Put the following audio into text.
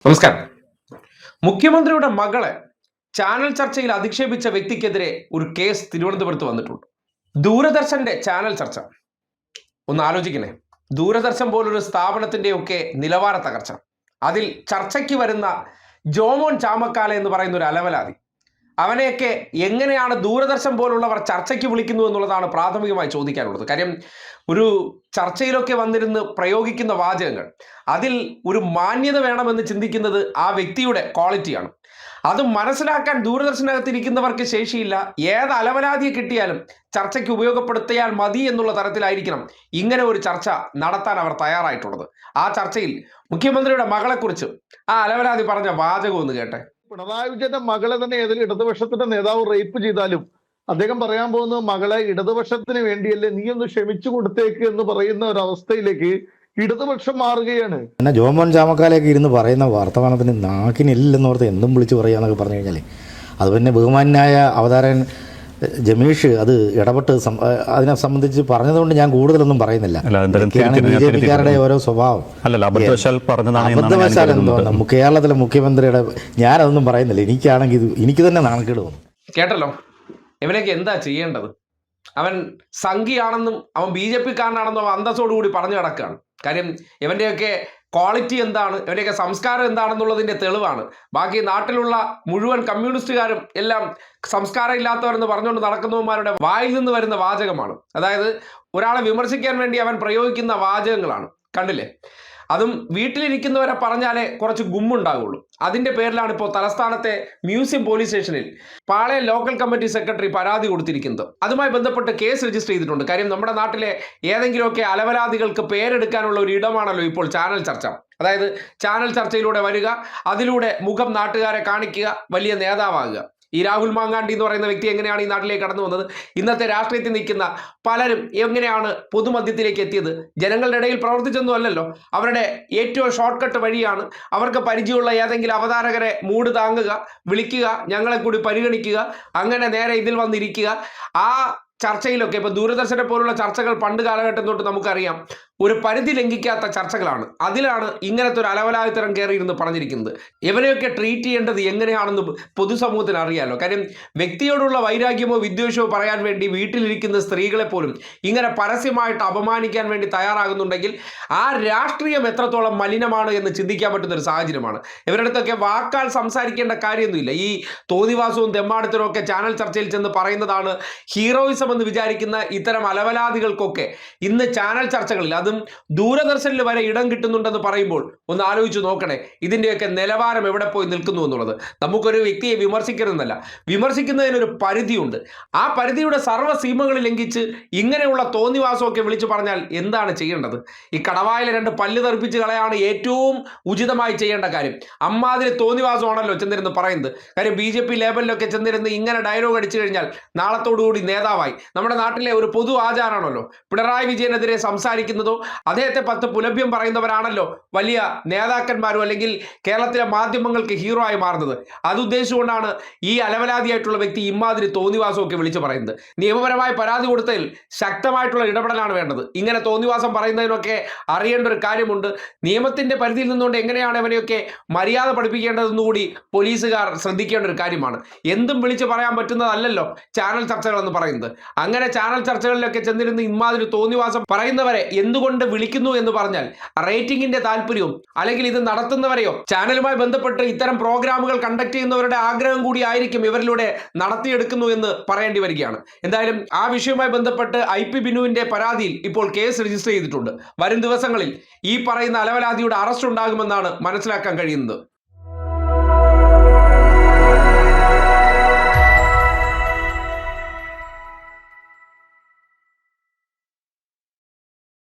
നമസ്കാരം. മുഖ്യമന്ത്രിയുടെ മകളെ ചാനൽ ചർച്ചയിൽ അധിക്ഷേപിച്ച വ്യക്തിക്കെതിരെ ഒരു കേസ് തിരുവനന്തപുരത്ത് വന്നിട്ടുണ്ട്. ദൂരദർശന്റെ ചാനൽ ചർച്ച ഒന്ന് ആലോചിക്കണേ. ദൂരദർശൻ പോലൊരു സ്ഥാപനത്തിൻ്റെയൊക്കെ നിലവാര തകർച്ച, അതിൽ ചർച്ചയ്ക്ക് വരുന്ന ജോമോൻ ചാമക്കാല എന്ന് പറയുന്ന ഒരു അലവലാതി, അവനെയൊക്കെ എങ്ങനെയാണ് ദൂരദർശൻ പോലുള്ളവർ ചർച്ചയ്ക്ക് വിളിക്കുന്നു എന്നുള്ളതാണ് പ്രാഥമികമായി ചോദിക്കാനുള്ളത്. കാര്യം ഒരു ചർച്ചയിലൊക്കെ വന്നിരുന്ന് പ്രയോഗിക്കുന്ന വാചകങ്ങൾ, അതിൽ ഒരു മാന്യത വേണമെന്ന് ചിന്തിക്കുന്നത് ആ വ്യക്തിയുടെ ക്വാളിറ്റിയാണ്. അത് മനസ്സിലാക്കാൻ ദൂരദർശനകത്തിരിക്കുന്നവർക്ക് ശേഷിയില്ല. ഏത് അലവലാതിയെ കിട്ടിയാലും ചർച്ചയ്ക്ക് ഉപയോഗപ്പെടുത്തിയാൽ മതി എന്നുള്ള തരത്തിലായിരിക്കണം ഇങ്ങനെ ഒരു ചർച്ച നടത്താൻ അവർ തയ്യാറായിട്ടുള്ളത്. ആ ചർച്ചയിൽ മുഖ്യമന്ത്രിയുടെ മകളെക്കുറിച്ച് ആ അലവലാതി പറഞ്ഞ വാചകം ഒന്ന് കേട്ടെ. പിണറായി വിജയന്റെ മകളെ തന്നെ ഏതെങ്കിലും ഇടതുപക്ഷത്തിന്റെ നേതാവ് റേപ്പ് ചെയ്താലും അദ്ദേഹം പറയാൻ പോകുന്നത് മകളെ ഇടതുപക്ഷത്തിന് വേണ്ടിയല്ലേ, നീ ഒന്ന് ക്ഷമിച്ചു കൊടുത്തേക്ക് എന്ന് പറയുന്ന ഒരു അവസ്ഥയിലേക്ക് ഇടതുപക്ഷം മാറുകയാണ്. പിന്നെ ജോമോൻ ചാമക്കാലയൊക്കെ ഇരുന്ന് പറയുന്ന വർത്തമാനത്തിന് നാക്കിനില്ലെന്നോർത്ത് എന്തും വിളിച്ച് പറയാന്നൊക്കെ പറഞ്ഞു കഴിഞ്ഞാൽ അത് പിന്നെ ബഹുമാന്യായ അവതാരകൻ ജമീഷ് അത് ഇടപെട്ട് അതിനെ സംബന്ധിച്ച് പറഞ്ഞതുകൊണ്ട് ഞാൻ കൂടുതലൊന്നും പറയുന്നില്ല. ബി ജെ പിക്കാരുടെ ഓരോ സ്വഭാവം അബദ്ധവശാൽ എന്തോ കേരളത്തിലെ മുഖ്യമന്ത്രിയുടെ ഞാനതൊന്നും പറയുന്നില്ല. എനിക്കാണെങ്കിൽ എനിക്ക് തന്നെ നാണക്കേട് തോന്നും. കേട്ടല്ലോ, ഇവനൊക്കെ എന്താ ചെയ്യേണ്ടത്? അവൻ സംഘിയാണെന്നും അവൻ ബി ജെ പിക്കാരനാണെന്നും അന്തസ്സോടുകൂടി പറഞ്ഞു നടക്കുകയാണ്. കാര്യം ഇവൻ്റെയൊക്കെ ക്വാളിറ്റി എന്താണ്, ഇവൻ്റെയൊക്കെ സംസ്കാരം എന്താണെന്നുള്ളതിൻ്റെ തെളിവാണ്. ബാക്കി നാട്ടിലുള്ള മുഴുവൻ കമ്മ്യൂണിസ്റ്റുകാരും എല്ലാം സംസ്കാരം ഇല്ലാത്തവരെന്ന് പറഞ്ഞുകൊണ്ട് നടക്കുന്നവന്മാരുടെ വായിൽ നിന്ന് വരുന്ന വാചകമാണ്. അതായത് ഒരാളെ വിമർശിക്കാൻ വേണ്ടി അവൻ പ്രയോഗിക്കുന്ന വാചകങ്ങളാണ്. കണ്ടില്ലേ? അതും വീട്ടിലിരിക്കുന്നവരെ പറഞ്ഞാലേ കുറച്ച് ഗുമ്മുണ്ടാകുള്ളൂ. അതിൻ്റെ പേരിലാണ് ഇപ്പോൾ തലസ്ഥാനത്തെ മ്യൂസിയം പോലീസ് സ്റ്റേഷനിൽ പാളയം ലോക്കൽ കമ്മിറ്റി സെക്രട്ടറി പരാതി കൊടുത്തിരിക്കുന്നത്. അതുമായി ബന്ധപ്പെട്ട് കേസ് രജിസ്റ്റർ ചെയ്തിട്ടുണ്ട്. കാര്യം നമ്മുടെ നാട്ടിലെ ഏതെങ്കിലുമൊക്കെ അലവലാദികൾക്ക് പേരെടുക്കാനുള്ള ഒരു ഇടമാണല്ലോ ഇപ്പോൾ ചാനൽ ചർച്ച. അതായത് ചാനൽ ചർച്ചയിലൂടെ വരിക, അതിലൂടെ മുഖം നാട്ടുകാരെ കാണിക്കുക, വലിയ നേതാവാകുക. ഈ രാഹുൽ മാങ്ങാണ്ടി എന്ന് പറയുന്ന വ്യക്തി എങ്ങനെയാണ് ഈ നാട്ടിലേക്ക് കടന്നു വന്നത്? ഇന്നത്തെ രാഷ്ട്രീയത്തിൽ നിൽക്കുന്ന പലരും എങ്ങനെയാണ് പൊതുമധ്യത്തിലേക്ക് എത്തിയത്? ജനങ്ങളുടെ ഇടയിൽ പ്രവർത്തിച്ചൊന്നും അല്ലല്ലോ. അവരുടെ ഏറ്റവും ഷോർട്ട് കട്ട് വഴിയാണ്. അവർക്ക് പരിചയമുള്ള ഏതെങ്കിലും അവതാരകരെ മൂട് താങ്ങുക, വിളിക്കുക, ഞങ്ങളെ കൂടി പരിഗണിക്കുക, അങ്ങനെ നേരെ ഇതിൽ വന്നിരിക്കുക. ആ ചർച്ചയിലൊക്കെ ഇപ്പോൾ ദൂരദർശനെ പോലുള്ള ചർച്ചകൾ പണ്ട് കാലഘട്ടം തൊട്ട് നമുക്കറിയാം ഒരു പരിധി ലംഘിക്കാത്ത ചർച്ചകളാണ്. അതിലാണ് ഇങ്ങനത്തെ ഒരു അലവലാതിത്തരം കയറിയിരുന്ന് പറഞ്ഞിരിക്കുന്നത്. ഇവരെയൊക്കെ ട്രീറ്റ് ചെയ്യേണ്ടത് എങ്ങനെയാണെന്ന് പൊതുസമൂഹത്തിന് അറിയാമല്ലോ. കാര്യം വ്യക്തിയോടുള്ള വൈരാഗ്യമോ വിദ്വേഷമോ പറയാൻ വേണ്ടി വീട്ടിലിരിക്കുന്ന സ്ത്രീകളെ പോലും ഇങ്ങനെ പരസ്യമായിട്ട് അപമാനിക്കാൻ വേണ്ടി തയ്യാറാകുന്നുണ്ടെങ്കിൽ ആ രാഷ്ട്രീയം എത്രത്തോളം മലിനമാണ് എന്ന് ചിന്തിക്കാൻ പറ്റുന്ന ഒരു സാഹചര്യമാണ്. ഇവരുടെ അടുത്തൊക്കെ വാക്കാൽ സംസാരിക്കേണ്ട കാര്യമൊന്നുമില്ല. ഈ തോന്നിവാസവും തെമ്മാടത്തരും ഒക്കെ ചാനൽ ചർച്ചയിൽ ചെന്ന് പറയുന്നതാണ് ഹീറോയിസം എന്ന് വിചാരിക്കുന്ന ഇത്തരം അലവലാദികൾക്കൊക്കെ ഇന്ന് ചാനൽ ചർച്ചകളിൽ, അതും ദൂരദർശനിൽ വരെ ഇടം കിട്ടുന്നുണ്ടെന്ന് പറയുമ്പോൾ ഒന്ന് ആലോചിച്ച് നോക്കണേ ഇതിൻ്റെയൊക്കെ നിലവാരം എവിടെ പോയി നിൽക്കുന്നു എന്നുള്ളത്. നമുക്കൊരു വ്യക്തിയെ വിമർശിക്കരുതെന്നല്ല, വിമർശിക്കുന്നതിനൊരു പരിധിയുണ്ട്. ആ പരിധിയുടെ സർവ്വ സീമകൾ ലംഘിച്ച് ഇങ്ങനെയുള്ള തോന്നിവാസമൊക്കെ വിളിച്ചു പറഞ്ഞാൽ എന്താണ് ചെയ്യേണ്ടത്? ഈ കടവായിലെ 2 പല്ല് തെറിപ്പിച്ച് കളയാണ് ഏറ്റവും ഉചിതമായി ചെയ്യേണ്ട കാര്യം. അമ്മാതിരി തോന്നിവാസമാണല്ലോ ചെന്നിരുന്ന് പറയുന്നത്. കാര്യം ബി ജെ പി ലേബലിലൊക്കെ ചെന്നിരുന്ന് ഇങ്ങനെ ഡയലോഗ് അടിച്ചു കഴിഞ്ഞാൽ നാളത്തോടുകൂടി നേതാവായി. നമ്മുടെ നാട്ടിലെ ഒരു പൊതു ആചാരമാണല്ലോ പിണറായി വിജയനെതിരെ സംസാരിക്കുന്നതോ അദ്ദേഹത്തെ 10 പുലഭ്യം പറയുന്നവരാണല്ലോ വലിയ നേതാക്കന്മാരും അല്ലെങ്കിൽ കേരളത്തിലെ മാധ്യമങ്ങൾക്ക് ഹീറോ ആയി മാറുന്നത്. അതുദ്ദേശിച്ചുകൊണ്ടാണ് ഈ അലവലാതിയായിട്ടുള്ള വ്യക്തി ഇമാതിരി തോന്നിവാസമൊക്കെ വിളിച്ചു പറയുന്നത്. നിയമപരമായ പരാതി കൊടുത്തതിൽ ശക്തമായിട്ടുള്ള ഇടപെടലാണ് വേണ്ടത്. ഇങ്ങനെ തോന്നിവാസം പറയുന്നതിനൊക്കെ അറിയേണ്ട ഒരു കാര്യമുണ്ട്. നിയമത്തിന്റെ പരിധിയിൽ നിന്നുകൊണ്ട് എങ്ങനെയാണ് അവനെയൊക്കെ മര്യാദ പഠിപ്പിക്കേണ്ടതെന്നുകൂടി പോലീസുകാർ ശ്രദ്ധിക്കേണ്ട ഒരു കാര്യമാണ്. എന്തും വിളിച്ചു പറയാൻ പറ്റുന്നതല്ലല്ലോ ചാനൽ ചർച്ചകൾ എന്ന് പറയുന്നത്. അങ്ങനെ ചാനൽ ചർച്ചകളിലൊക്കെ ചെന്നിരുന്ന് ഇമാതിരി തോന്നിവാസം പറയുന്നവരെ എന്തുകൊണ്ട് വിളിക്കുന്നു എന്ന് പറഞ്ഞാൽ റേറ്റിംഗിന്റെ താല്പര്യവും അല്ലെങ്കിൽ ഇത് നടത്തുന്നവരെയോ ചാനലുമായി ബന്ധപ്പെട്ട് ഇത്തരം പ്രോഗ്രാമുകൾ കണ്ടക്ട് ചെയ്യുന്നവരുടെ ആഗ്രഹം കൂടി ആയിരിക്കും ഇവരിലൂടെ നടത്തിയെടുക്കുന്നു എന്ന് പറയേണ്ടി വരികയാണ്. എന്തായാലും ആ വിഷയവുമായി ബന്ധപ്പെട്ട് IP ബിനുവിന്റെ പരാതിയിൽ ഇപ്പോൾ കേസ് രജിസ്റ്റർ ചെയ്തിട്ടുണ്ട്. വരും ദിവസങ്ങളിൽ ഈ പറയുന്ന അലവലാതിയുടെ അറസ്റ്റ് ഉണ്ടാകുമെന്നാണ് മനസ്സിലാക്കാൻ കഴിയുന്നത്.